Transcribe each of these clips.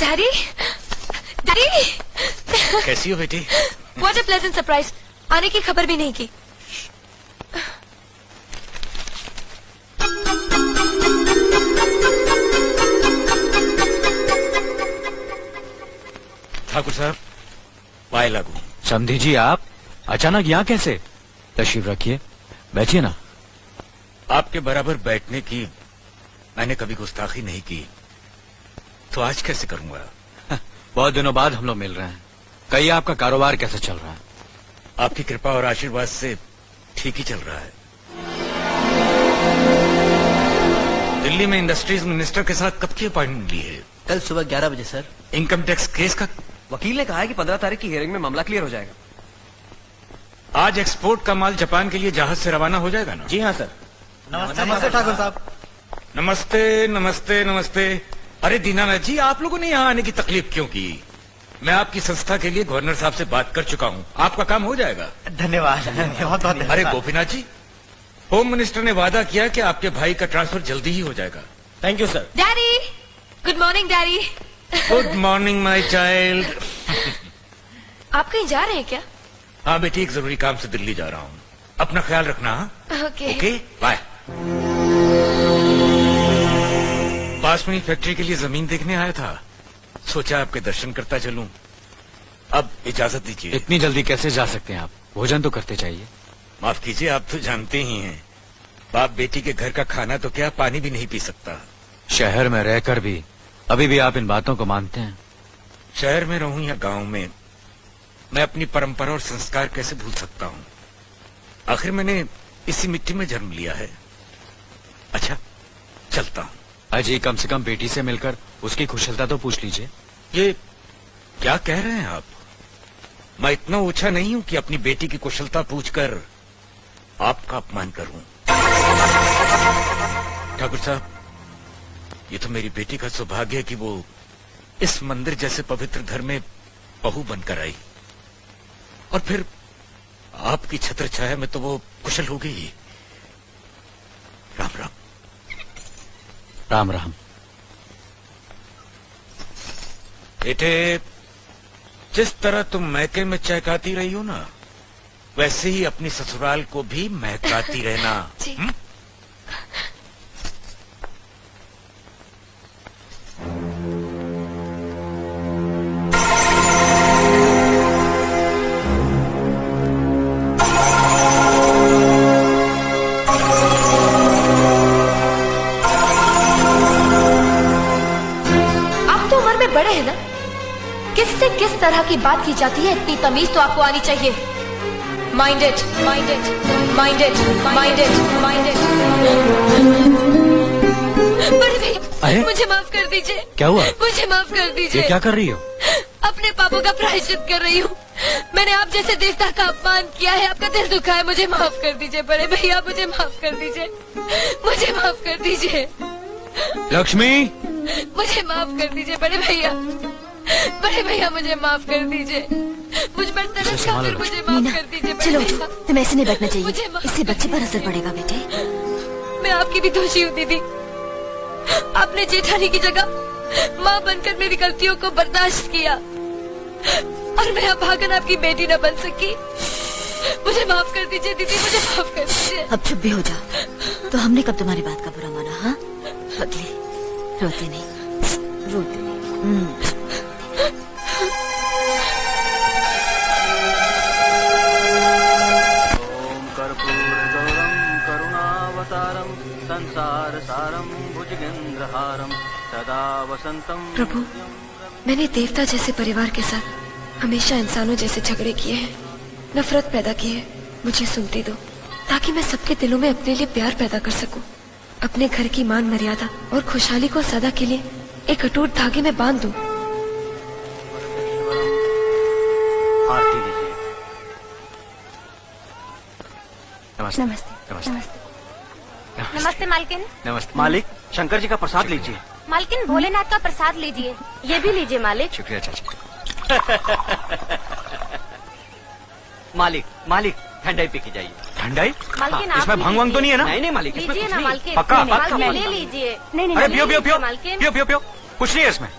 Daddy, daddy, कैसी हो बेटी? What a pleasant surprise. आने की खबर भी नहीं की। ठाकुर साहब, पाए लागू। समधी जी, आप अचानक यहाँ कैसे? तशरीफ रखिए, बैठिए ना। आपके बराबर बैठने की मैंने कभी गुस्ताखी नहीं की, तो आज कैसे करूंगा? बहुत दिनों बाद हम लोग मिल रहे हैं। कहिए, आपका कारोबार कैसे चल रहा है? आपकी कृपा और आशीर्वाद से ठीक ही चल रहा है। दिल्ली में इंडस्ट्रीज मिनिस्टर के साथ कब की अपॉइंटमेंट ली है? कल सुबह 11 बजे सर। इनकम टैक्स केस का वकील ने कहा है कि 15 तारीख की हियरिंग में मामला क्लियर हो जाएगा। आज एक्सपोर्ट का माल जापान के लिए जहाज से रवाना हो जाएगा ना? जी हाँ सर। नमस्ते ठाकुर साहब। नमस्ते नमस्ते नमस्ते। अरे दीनानाथ जी, आप लोगों ने यहाँ आने की तकलीफ क्यों की? मैं आपकी संस्था के लिए गवर्नर साहब से बात कर चुका हूँ, आपका काम हो जाएगा। धन्यवाद, बहुत बहुत। अरे गोपीनाथ जी, होम मिनिस्टर ने वादा किया कि आपके भाई का ट्रांसफर जल्दी ही हो जाएगा। Thank you sir. Daddy, good morning daddy. Good morning my child. आप कहीं जा रहे हैं क्या? हाँ बेटी, एक जरूरी काम से दिल्ली जा रहा हूँ। अपना ख्याल रखना। Okay okay, bye. पास में ही फैक्ट्री के लिए जमीन देखने आया था, सोचा आपके दर्शन करता चलूं। अब इजाजत दीजिए। इतनी जल्दी कैसे जा सकते हैं आप? भोजन तो करते चाहिए। माफ कीजिए, आप तो जानते ही हैं, बाप बेटी के घर का खाना तो क्या, पानी भी नहीं पी सकता। शहर में रहकर भी अभी भी आप इन बातों को मानते हैं? शहर में रहूं या गांव में, मैं अपनी परंपरा और संस्कार कैसे भूल सकता हूं? आखिर मैंने इसी मिट्टी में जन्म लिया है। अच्छा, चलता हूं। अजी, कम से कम बेटी से मिलकर उसकी कुशलता तो पूछ लीजिए। ये क्या कह रहे हैं आप? मैं इतना ऊंचा नहीं हूं कि अपनी बेटी की कुशलता पूछकर आपका अपमान करूं। ठाकुर साहब, ये तो मेरी बेटी का सौभाग्य है कि वो इस मंदिर जैसे पवित्र घर में बहू बनकर आई, और फिर आपकी छत्र छाया में तो वो कुशल हो गई। राम राम। राम राम। बेटे, जिस तरह तुम मैके में चहकाती रही हो ना, वैसे ही अपनी ससुराल को भी महकाती रहना। जी। बड़े हैं ना, किससे किस तरह की बात की जाती है, इतनी तमीज तो आपको आनी चाहिए। Minded minded minded minded minded. बड़े भैया, मुझे माफ कर दीजिए। क्या हुआ? मुझे माफ कर दीजिए। ये क्या कर रही हो? अपने पापों का प्रायश्चित कर रही हूँ। मैंने आप जैसे देवता का अपमान किया है, आपका दिल दुखा है, मुझे माफ कर दीजिए बड़े भैया, मुझे माफ कर दीजिए, मुझे माफ कर दीजिए। लक्ष्मी, मुझे माफ कर दीजिए बड़े भैया, बड़े भैया मुझे माफ कर दीजिए। मुझ पर तरस खाकर मुझे माफ कर दीजिए बड़े चलो भैया। तुम ऐसे नहीं बैठना चाहिए, मुझे माफ इससे बच्चे पर असर पड़ेगा बेटे। मैं आपकी भी दोषी हूँ दीदी। आपने जेठानी की जगह माँ बनकर मेरी गलतियों को बर्दाश्त किया, और मैं अब भागन आपकी बेटी न बन सकी। मुझे माफ कर दीजिए दीदी, मुझे माफ कर दीजिए। अब चुप भी हो जा। तो हमने कब तुम्हारी बात का बुरा माना? हाँ, रोते नहीं, रोते नहीं। ओम कर्पूरगौरम करुणावतारम संसार सारम भुजगेंद्रहारम सदा वसंतम। प्रभु, मैंने देवता जैसे परिवार के साथ हमेशा इंसानों जैसे झगड़े किए हैं, नफरत पैदा की है। मुझे सुनती दो, ताकि मैं सबके दिलों में अपने लिए प्यार पैदा कर सकूं, अपने घर की मान मर्यादा और खुशहाली को सदा के लिए एक अटूट धागे में बांध दूं। आरती लीजिए। नमस्ते। नमस्ते नमस्ते। नमस्ते मालकिन। नमस्ते। मालिक, शंकर जी का प्रसाद लीजिए। मालकिन, भोलेनाथ का प्रसाद लीजिए। ये भी लीजिए मालिक। शुक्रिया चाचा। मालिक, मालिक, ठंडाई पी के जाइए। ठंडाई? मालकिन, आप इसमें भी भंग वंग तो नहीं है ना? नहीं नहीं मालिक, इसमें लीजिए कुछ ना नहीं। मालकिन। पक्का? नहीं, पक्का? मालकिन ले लीजिए। नहीं अरे पियो पियो पियो मालकिन। पियो पियो पियो, कुछ नहीं है इसमें।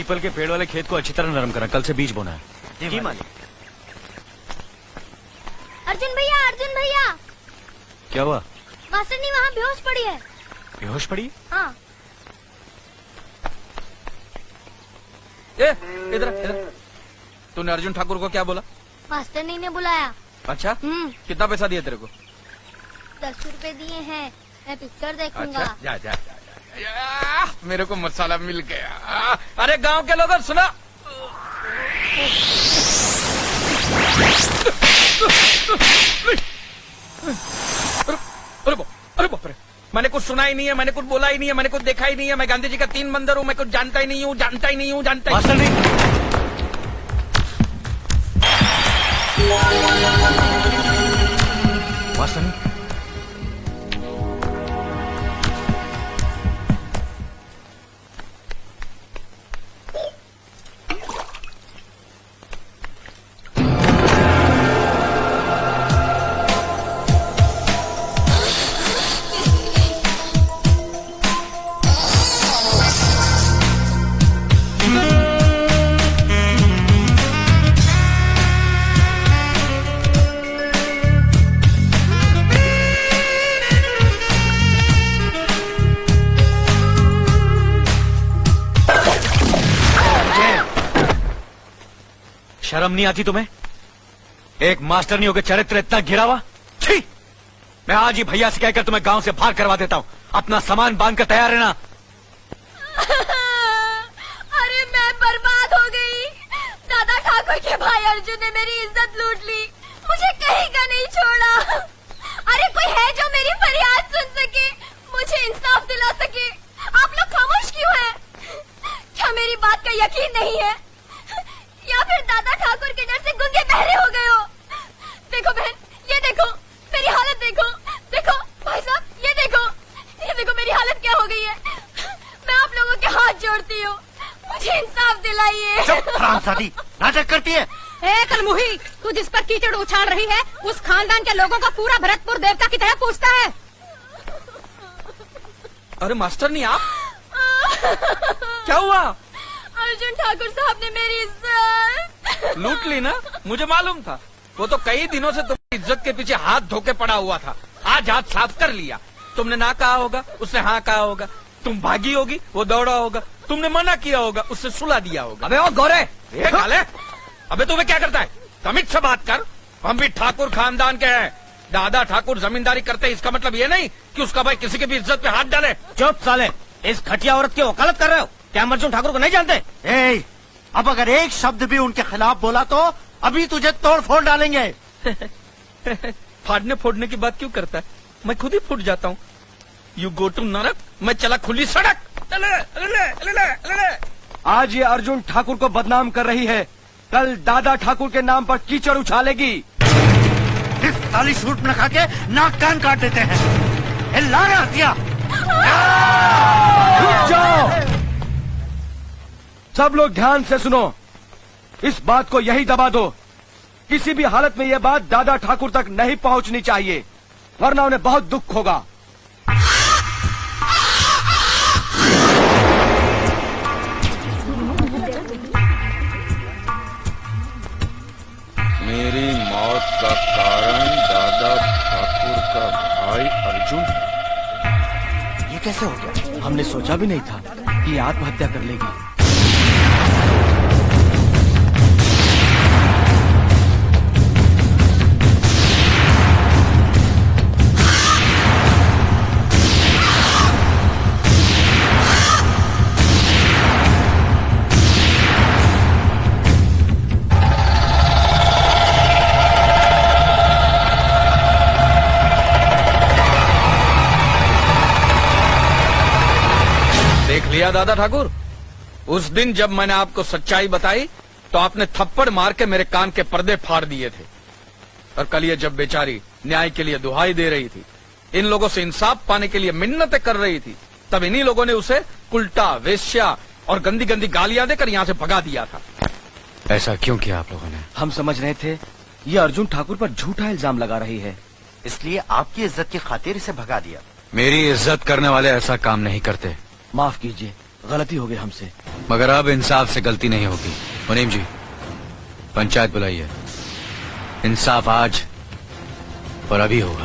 पीपल के पेड़ वाले खेत को अच्छी तरह नरम करना, कल से बीज बोना है। जी मालिक। अर्जुन भैया क्या हुआ? मास्टरनी वहाँ बेहोश पड़ी है। बेहोश पड़ी? हाँ। इधर तूने अर्जुन ठाकुर को क्या बोला? मास्टरनी ने बुलाया। अच्छा, कितना पैसा दिया तेरे को? 10 रुपए दिए हैं, मैं पिक्चर देखूंगा। अच्छा, जा जा, जा, जा, जा। मेरे को मसाला मिल गया। अरे गांव के लोग सुना, अरे बाप रे, मैंने कुछ सुना ही नहीं है, मैंने कुछ बोला ही नहीं है, मैंने कुछ देखा ही नहीं है। मैं गांधी जी का 3 बंदर हूँ, मैं कुछ जानता ही नहीं हूँ, जानता ही नहीं हूँ, जानता ही मास्टर नहीं। मास्टर नहीं। शर्म नहीं आती तुम्हें? एक मास्टर नहीं होकर चरित्र इतना गिरा हुआ? छी! मैं आज ही भैया से कहकर तुम्हें गांव से बाहर करवा देता हूँ। अपना सामान बांध कर तैयार रहना। अरे मैं बर्बाद हो गई। दादा ठाकुर के भाई अर्जुन ने मेरी इज्जत लूट ली, मुझे कहीं का नहीं छोड़ा। अरे कोई है जो मेरी फरियाद सुन सके, मुझे इंसाफ दिला सके? आप लोग खामोश क्यों हैं? क्या मेरी बात का यकीन नहीं है, या फिर दादा ठाकुर के डर से गूंगे बहरे हो गए हो? देखो बहन, ये देखो मेरी हालत, देखो देखो भाई साहब, ये देखो मेरी हालत क्या हो गई है। मैं आप लोगों के हाथ जोड़ती हूँ, मुझे इंसाफ दिलाइए। हरामजादी, नाटक करती है। ए कलमुही, तू जिस पर कीचड़ उछाल रही है उस खानदान के लोगों का पूरा भरतपुर देवता की तरह पूछता है। अरे मास्टर नहीं, आप क्या हुआ? अर्जुन ठाकुर साहब ने मेरी इज्जत लूट ली ना, मुझे मालूम था। वो तो कई दिनों से तुम्हारी इज्जत के पीछे हाथ धोके पड़ा हुआ था, आज हाथ साफ कर लिया। तुमने ना कहा होगा, उसने हाँ कहा होगा। तुम भागी होगी, वो दौड़ा होगा। तुमने मना किया होगा, उससे सुला दिया होगा। अबे ओ गोरे, ये काले, अबे तुम्हें क्या करता है? तमीज से बात कर। हम भी ठाकुर खानदान के हैं। दादा ठाकुर जमींदारी करते, इसका मतलब ये नहीं कि उसका भाई किसी की भी इज्जत पे हाथ डाले। चुप साले, इस घटिया औरत की वकालत कर रहे हो? क्या हम अर्जुन ठाकुर को नहीं जानते? ए, अब अगर एक शब्द भी उनके खिलाफ बोला तो अभी तुझे तोड़ फोड़ डालेंगे। फाड़ने फोड़ने की बात क्यों करता है? मैं खुद ही फूट जाता हूँ। यू गो टू नरक, मैं चला खुली सड़क। आज ये अर्जुन ठाकुर को बदनाम कर रही है, कल दादा ठाकुर के नाम पर कीचड़ उछालेगी। इस साली सूट में खा के नाक कान काट देते हैं। हसिया, रुक जाओ, सब लोग ध्यान से सुनो। इस बात को यही दबा दो, किसी भी हालत में यह बात दादा ठाकुर तक नहीं पहुंचनी चाहिए, वरना उन्हें बहुत दुख होगा। मेरी मौत का कारण दादा ठाकुर का भाई अर्जुन। ये कैसे हो गया? हमने सोचा भी नहीं था कि आत्महत्या कर लेगी। देख लिया दादा ठाकुर, उस दिन जब मैंने आपको सच्चाई बताई तो आपने थप्पड़ मार के मेरे कान के पर्दे फाड़ दिए थे। और कल ये जब बेचारी न्याय के लिए दुहाई दे रही थी, इन लोगों से इंसाफ पाने के लिए मिन्नतें कर रही थी, तब इन्हीं लोगों ने उसे उल्टा, वेश्या और गंदी गंदी गालियां देकर यहाँ से भगा दिया था। ऐसा क्यों किया आप लोगों ने? हम समझ रहे थे ये अर्जुन ठाकुर पर झूठा इल्जाम लगा रही है, इसलिए आपकी इज्जत की खातिर इसे भगा दिया। मेरी इज्जत करने वाले ऐसा काम नहीं करते। माफ कीजिए, गलती हो गई हमसे। मगर अब इंसाफ से गलती नहीं होगी। मुनीम जी, पंचायत बुलाइए। इंसाफ आज और अभी होगा।